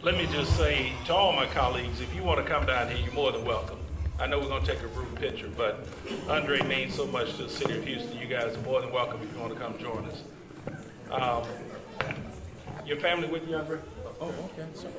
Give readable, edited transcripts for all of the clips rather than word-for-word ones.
Let me just say to all my colleagues, if you want to come down here, you're more than welcome. I know we're going to take a group picture, but Andre means so much to the city of Houston. You guys are more than welcome if you want to come join us. Your family with you, Andre? Oh, okay. Sorry.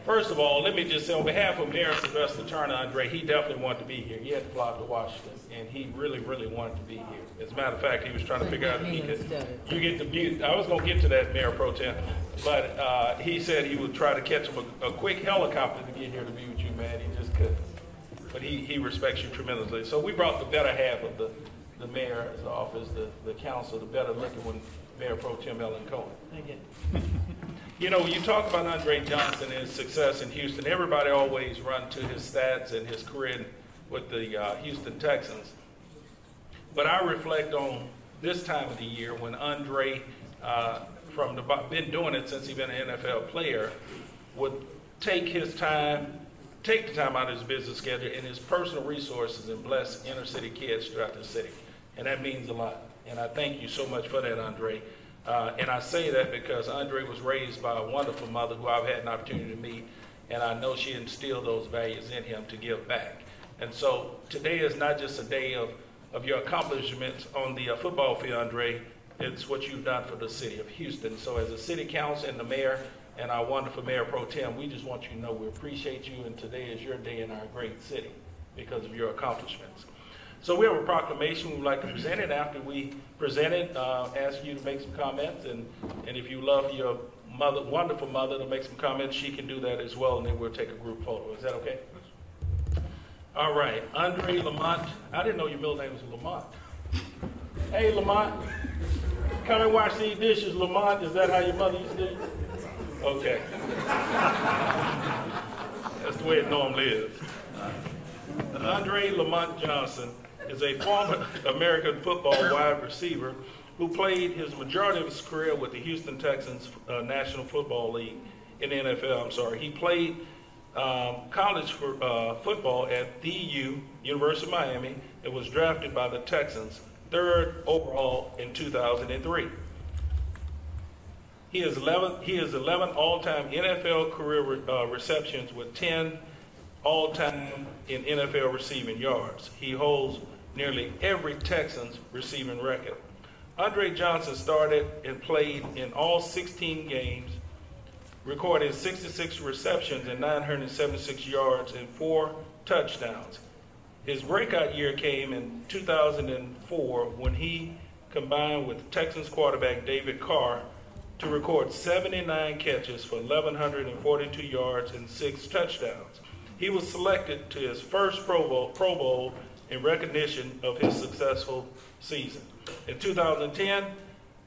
First of all, let me just say on behalf of Mayor Sylvester Turner, Andre, he definitely wanted to be here. He had to fly to Washington, and he really, really wanted to be here. As a matter of fact, he was trying to figure out if he could. You get the beauty. I was going to get to that, Mayor Pro Tem, but he said he would try to catch him a quick helicopter to get here to be with you, man. He just couldn't. But he respects you tremendously. So we brought the better half of the mayor's office, the council, the better looking one, Mayor Pro Tem Ellen Cohen. Thank you. You know, you talk about Andre Johnson and his success in Houston. Everybody always run to his stats and his career with the Houston Texans. But I reflect on this time of the year when Andre, been doing it since he's been an NFL player, would take the time out of his business schedule and his personal resources and bless inner city kids throughout the city. And that means a lot. And I thank you so much for that, Andre. And I say that because Andre was raised by a wonderful mother who I've had an opportunity to meet, and I know she instilled those values in him to give back. And so today is not just a day of your accomplishments on the football field, Andre. It's what you've done for the city of Houston. So as a city council and the mayor and our wonderful Mayor Pro Tem, we just want you to know we appreciate you, and today is your day in our great city because of your accomplishments. So we have a proclamation we'd like to present it. After we present it, ask you to make some comments, and if you love your mother, wonderful mother, to make some comments, she can do that as well, and then we'll take a group photo. Is that okay? All right, Andre Lamont. I didn't know your middle name was Lamont. Hey, Lamont, come and wash these dishes, Lamont. Is that how your mother used to do it? Okay. That's the way it normally is. Andre Lamont Johnson is a former American football wide receiver who played his majority of his career with the Houston Texans National Football League in the NFL. He played college football at the University of Miami and was drafted by the Texans 3rd overall in 2003. He has 11 all-time NFL career receptions with 10 all-time in NFL receiving yards. He holds nearly every Texans receiving record. Andre Johnson started and played in all 16 games, recorded 66 receptions and 976 yards and 4 touchdowns. His breakout year came in 2004 when he combined with Texans quarterback David Carr to record 79 catches for 1,142 yards and 6 touchdowns. He was selected to his first Pro Bowl in recognition of his successful season. In 2010,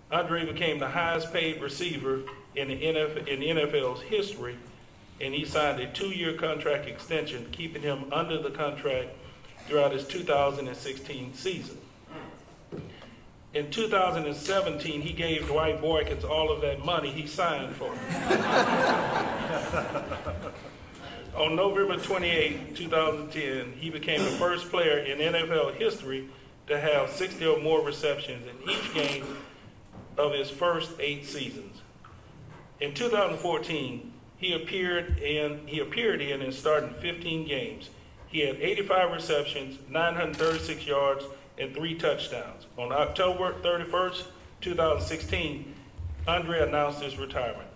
Andre became the highest paid receiver in the NFL's history, and he signed a 2-year contract extension, keeping him under the contract throughout his 2016 season. In 2017, he gave Dwight Boykins all of that money he signed for him. On November 28, 2010, he became the first player in NFL history to have 60 or more receptions in each game of his first 8 seasons. In 2014, he appeared in and started 15 games. He had 85 receptions, 936 yards, and 3 touchdowns. On October 31st, 2016, Andre announced his retirement.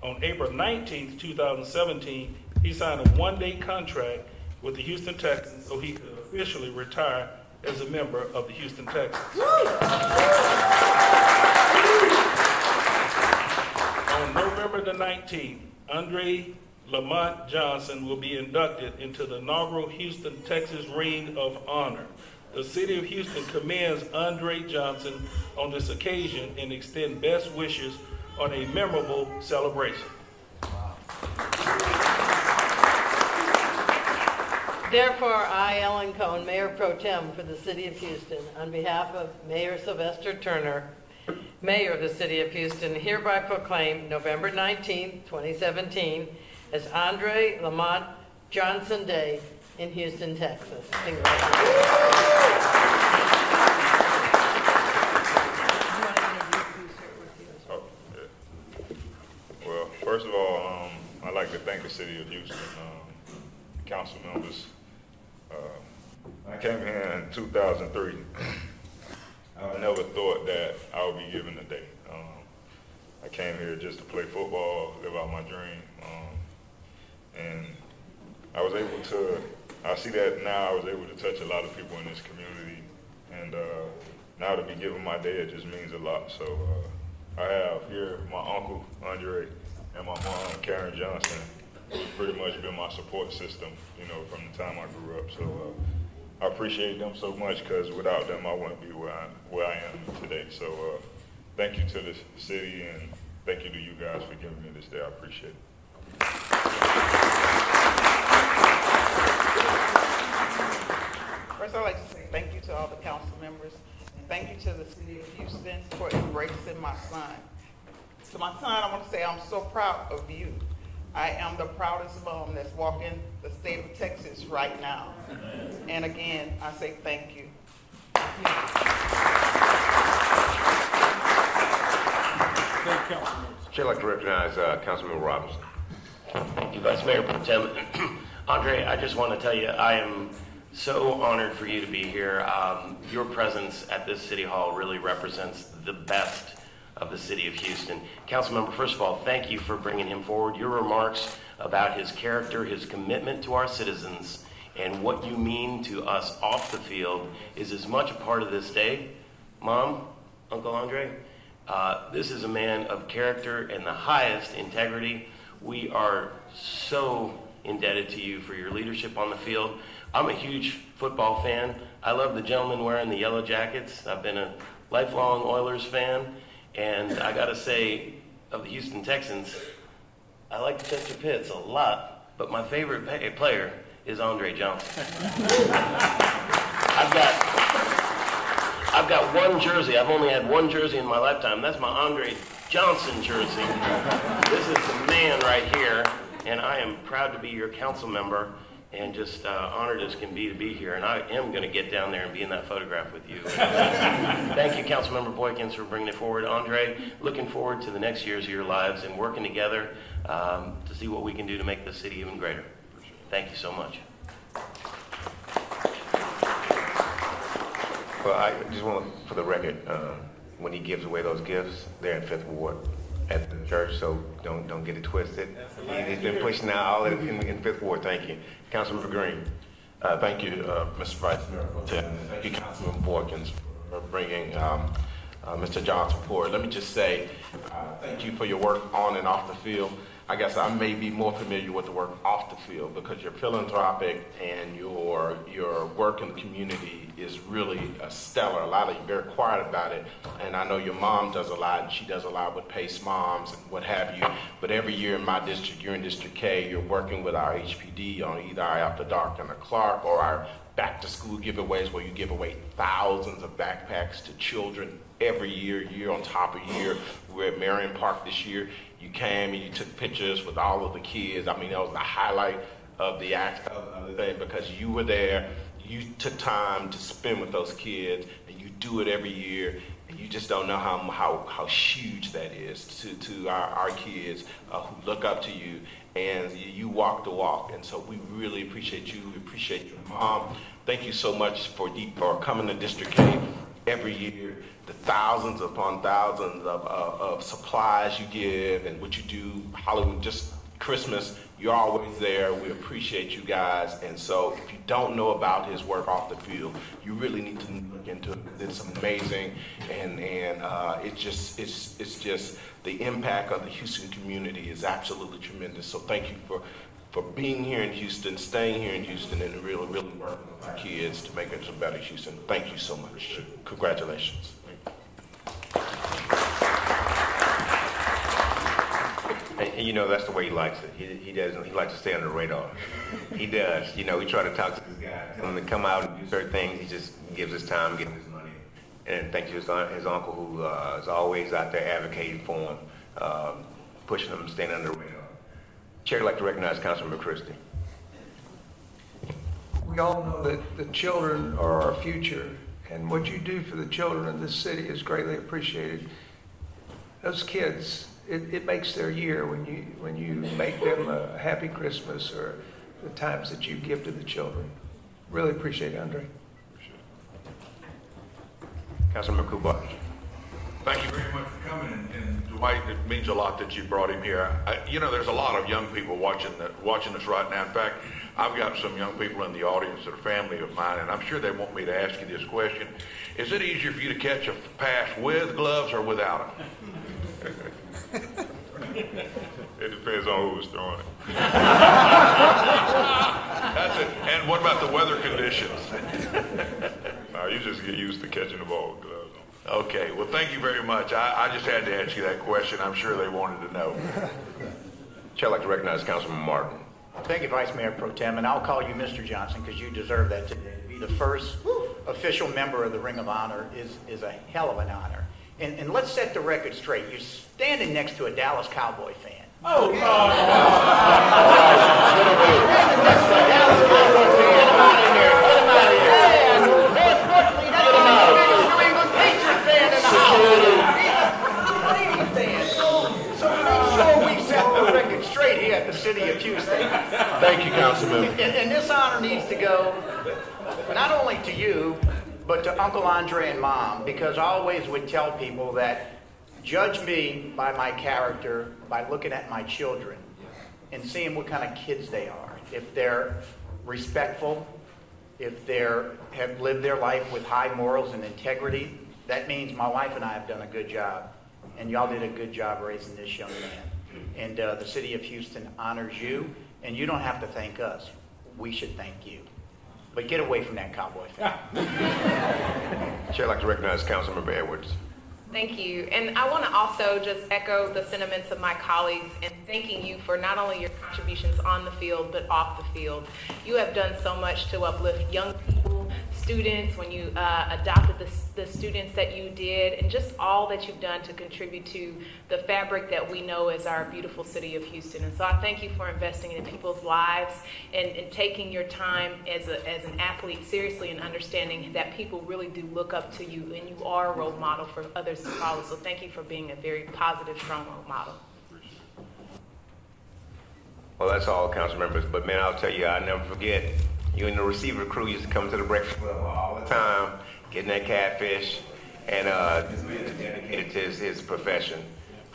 On April 19th, 2017, he signed a 1-day contract with the Houston Texans so he could officially retire as a member of the Houston Texans. On November the 19th, Andre Lamont Johnson will be inducted into the inaugural Houston Texas Ring of Honor. The city of Houston commends Andre Johnson on this occasion and extend best wishes on a memorable celebration. Therefore, I, Ellen Cohen, Mayor Pro Tem for the City of Houston, on behalf of Mayor Sylvester Turner, Mayor of the City of Houston, hereby proclaim November 19, 2017 as Andre Lamont Johnson Day in Houston, Texas. First of all, I'd like to thank the city of Houston, council members. I came here in 2003. I never thought that I would be given a day. I came here just to play football, live out my dream, and I was able to, I see that now I was able to touch a lot of people in this community, and now to be given my day, it just means a lot. So I have here my uncle, Andre, and my mom, Karen Johnson, who's pretty much been my support system, you know, from the time I grew up. So I appreciate them so much, because without them, I wouldn't be where I am today. So thank you to the city, and thank you to you guys for giving me this day. I appreciate it. First, I'd like to say thank you to all the council members, and thank you to the city of Houston for embracing my son. To my son, I want to say I'm so proud of you. I am the proudest mom that's walking the state of Texas right now. And again, I say thank you. Chair, I'd like to recognize Councilmember Robinson. Thank you, Vice Mayor Pro Tem. Andre, I just want to tell you, I am so honored for you to be here. Your presence at this City Hall really represents the best of the city of Houston. Councilmember, first of all, thank you for bringing him forward. Your remarks about his character, his commitment to our citizens, and what you mean to us off the field is as much a part of this day. Mom, Uncle Andre, this is a man of character and the highest integrity. We are so indebted to you for your leadership on the field. I'm a huge football fan. I love the gentlemen wearing the yellow jackets. I've been a lifelong Oilers fan. And I got to say, of the Houston Texans, I like Chester Pitts a lot, but my favorite player is Andre Johnson. I've got one jersey. I've only had one jersey in my lifetime. That's my Andre Johnson jersey. This is the man right here, and I am proud to be your council member, and just honored as can be to be here. And I am going to get down there and be in that photograph with you. Thank you, Councilmember Boykins, for bringing it forward. Andre, looking forward to the next years of your lives and working together to see what we can do to make this city even greater. Thank you so much. Well, I just want, for the record, when he gives away those gifts, they're in Fifth Ward at the church, so don't get it twisted. He's been pushing out all in Fifth Ward. Thank you. Councilmember Green. Thank you, Mr. Vice Mayor Pro Tem. Thank you, Councilman Boykins, for bringing Mr. Johnson forward. Let me just say thank you for your work on and off the field. I guess I may be more familiar with the work off the field, because you're philanthropic and your work in the community is really stellar. A lot of you are very quiet about it, and I know your mom does a lot, and she does a lot with Pace Moms and what have you. But every year in my district, you're in District K, you're working with our HPD on either our After Dark and the Clark, or our back to school giveaways, where you give away thousands of backpacks to children every year on top of year. We're at Marion Park this year. You came and you took pictures with all of the kids. I mean, that was the highlight of the thing, because you were there. You took time to spend with those kids, and you do it every year. And you just don't know how huge that is to our kids who look up to you, and you walk the walk. And so we really appreciate you. We appreciate your mom. Thank you so much for coming to District K every year. The thousands upon thousands of supplies you give, and what you do, Hollywood, just Christmas, you're always there. We appreciate you guys. And so if you don't know about his work off the field, you really need to look into it. It's amazing, and it's just the impact of the Houston community is absolutely tremendous. So thank you for being here in Houston, staying here in Houston, and really working with our kids to make it a better Houston. Thank you so much. Congratulations. And you know, that's the way he likes it. He doesn't. He likes to stay on the radar. He does. You know, we try to talk to this guy, tell him to come out and do certain things. He just gives his time, gives his money. And thank you to his uncle, who is always out there advocating for him, pushing him, staying on the radar. Chair, I'd like to recognize Councilmember Christie. We all know that the children are our future, and what you do for the children of this city is greatly appreciated. Those kids it makes their year when you make them a happy Christmas or the times that you give to the children. Really appreciate it, Andre. Councilmember Kubar. Thank you very much for coming, and Dwight, it means a lot that you brought him here. There's a lot of young people watching us right now. In fact, I've got some young people in the audience that are family of mine, and I'm sure they want me to ask you this question. Is it easier for you to catch a pass with gloves or without them? It depends on who's throwing it. That's it. And what about the weather conditions? You just get used to catching the ball with gloves on. Okay, well, thank you very much. I just had to ask you that question. I'm sure they wanted to know. Chair, I'd like to recognize Councilman Martin. Thank you, Vice Mayor Pro Tem, and I'll call you Mr. Johnson because you deserve that today. To be the first official member of the Ring of Honor is a hell of an honor. And let's set the record straight. You're standing next to a Dallas Cowboy fan. Oh, God. Straight here at the City of Houston. Thank you, Councilman. And this honor needs to go not only to you, but to Uncle Andre and Mom, because I always would tell people that judge me by my character by looking at my children and seeing what kind of kids they are. If they're respectful, if they have lived their life with high morals and integrity, that means my wife and I have done a good job. And y'all did a good job raising this young man. And the City of Houston honors you, and you don't have to thank us. We should thank you. But get away from that cowboy fan. Chair, I'd like to recognize Councilmember Edwards. Thank you. And I want to also just echo the sentiments of my colleagues in thanking you for not only your contributions on the field, but off the field. You have done so much to uplift young people, students, when you adopted the students that you did, and just all that you've done to contribute to the fabric that we know as our beautiful city of Houston. And so I thank you for investing in people's lives and taking your time as an athlete seriously and understanding that people really do look up to you, and you are a role model for others to follow. So thank you for being a very positive, strong role model. Well, that's all, council members. But man, I'll tell you, I'll never forget. You and the receiver crew used to come to the breakfast club all the time, getting that catfish, and this man is dedicated to his profession.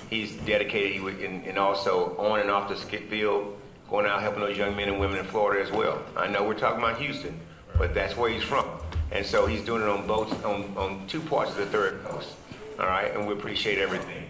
He's dedicated, and also on and off the skip field, going out helping those young men and women in Florida as well. I know we're talking about Houston, but that's where he's from, and so he's doing it on both on two parts of the third coast. All right, and we appreciate everything.